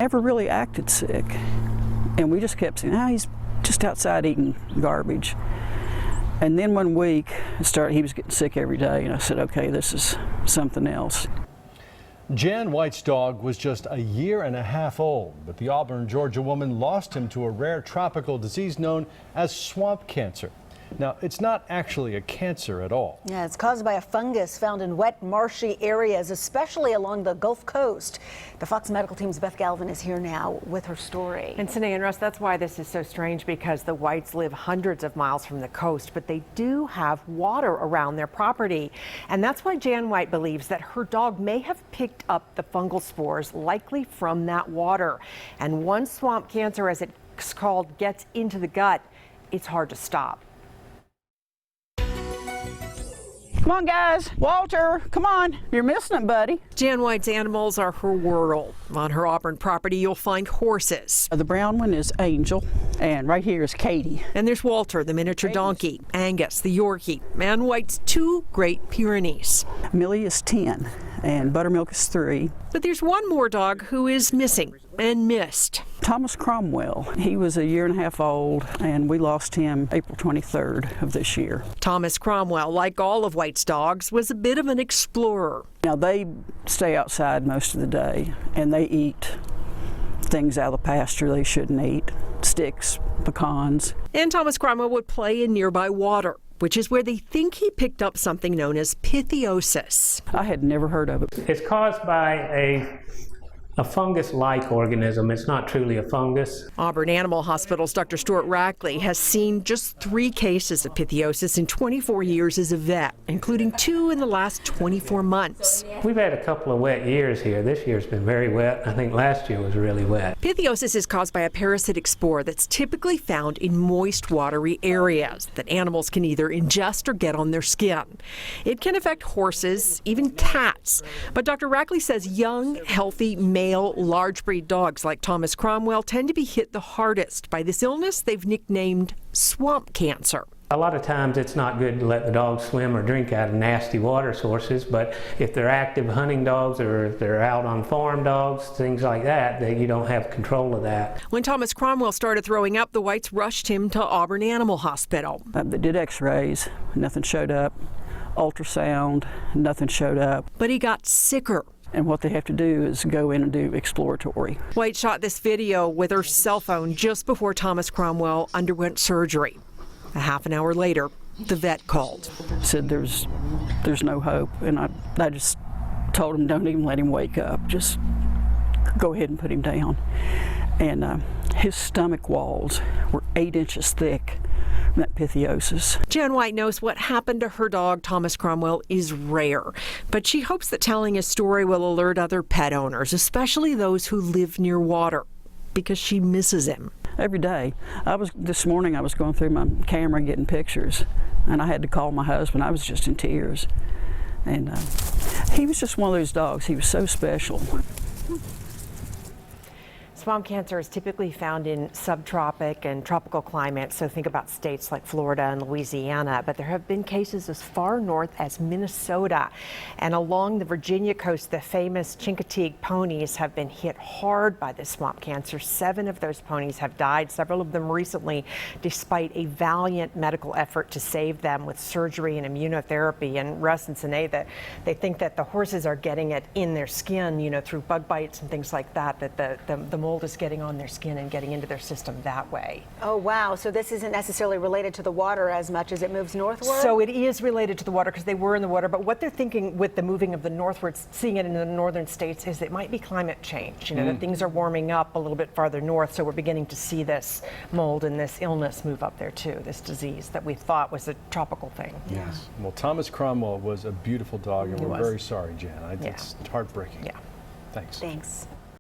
Never really acted sick, and we just kept saying, he's just outside eating garbage. And then one week, he was getting sick every day, and I said, okay, this is something else. Jan White's dog was just a year and a half old, but the Auburn, Georgia woman lost him to a rare tropical disease known as swamp cancer. Now, it's not actually a cancer at all. Yeah, it's caused by a fungus found in wet, marshy areas, especially along the Gulf Coast. The Fox Medical Team's Beth Galvin is here now with her story. And Cindy and Russ, that's why this is so strange, because the Whites live hundreds of miles from the coast, but they do have water around their property. And that's why Jan White believes that her dog may have picked up the fungal spores, likely from that water. And once swamp cancer, as it's called, gets into the gut, it's hard to stop. Come on, guys. Walter, come on. You're missing it, buddy. Jan White's animals are her world. On her Auburn property, you'll find horses. The brown one is Angel, and right here is Katie. And there's Walter, the miniature donkey, Angus, the Yorkie, and White's two Great Pyrenees. Millie is 10, and Buttermilk is 3. But there's one more dog who is missing and missed. Thomas Cromwell. He was a year and a half old, and we lost him April 23rd of this year. Thomas Cromwell, like all of White's dogs, was a bit of an explorer. Now, they stay outside most of the day, and they eat things out of the pasture they shouldn't eat, sticks, pecans. And Thomas Cromwell would play in nearby water, which is where they think he picked up something known as pitheosis. I had never heard of it. It's caused by a fungus-like organism. It's not truly a fungus. Auburn Animal Hospital's Dr. Stuart Rackley has seen just 3 cases of pitheosis in 24 years as a vet, including 2 in the last 24 months. We've had a couple of wet years here. This year's been very wet. I think last year was really wet. Pitheosis is caused by a parasitic spore that's typically found in moist, watery areas that animals can either ingest or get on their skin. It can affect horses, even cats. But Dr. Rackley says young, healthy, male, large breed dogs like Thomas Cromwell tend to be hit the hardest by this illness they've nicknamed swamp cancer. A lot of times it's not good to let the dogs swim or drink out of nasty water sources, but if they're active hunting dogs or if they're out on farm dogs, things like that, you don't have control of that. When Thomas Cromwell started throwing up, the Whites rushed him to Auburn Animal Hospital. They did x-rays, nothing showed up. Ultrasound, nothing showed up. But he got sicker. And what they have to do is go in and do exploratory. White shot this video with her cell phone just before Thomas Cromwell underwent surgery. A half an hour later, the vet called. Said there's no hope, and I just told him don't even let him wake up. Just go ahead and put him down. And his stomach walls were 8 inches thick. That pitheosis. Jan White knows what happened to her dog, Thomas Cromwell, is rare, but she hopes that telling his story will alert other pet owners, especially those who live near water, because she misses him. Every day. This morning I was going through my camera getting pictures, and I had to call my husband. I was just in tears. And he was just one of those dogs. He was so special. Swamp cancer is typically found in subtropic and tropical climates, so think about states like Florida and Louisiana, but there have been cases as far north as Minnesota. And along the Virginia coast, the famous Chincoteague ponies have been hit hard by this swamp cancer. 7 of those ponies have died, several of them recently, despite a valiant medical effort to save them with surgery and immunotherapy. And Russ and Sinead, they think that the horses are getting it in their skin, you know, through bug bites and things like that, that the mold is getting on their skin and getting into their system that way. Oh, wow. So this isn't necessarily related to the water as much as it moves northward? So it is related to the water because they were in the water, but what they're thinking with the moving of the northwards, seeing it in the northern states, is it might be climate change. You know, that things are warming up a little bit farther north, so we're beginning to see this mold and this illness move up there too, this disease that we thought was a tropical thing. Yes. Well, Thomas Cromwell was a beautiful dog, and we're very sorry, Jan. It's heartbreaking. Yeah. Thanks. Thanks.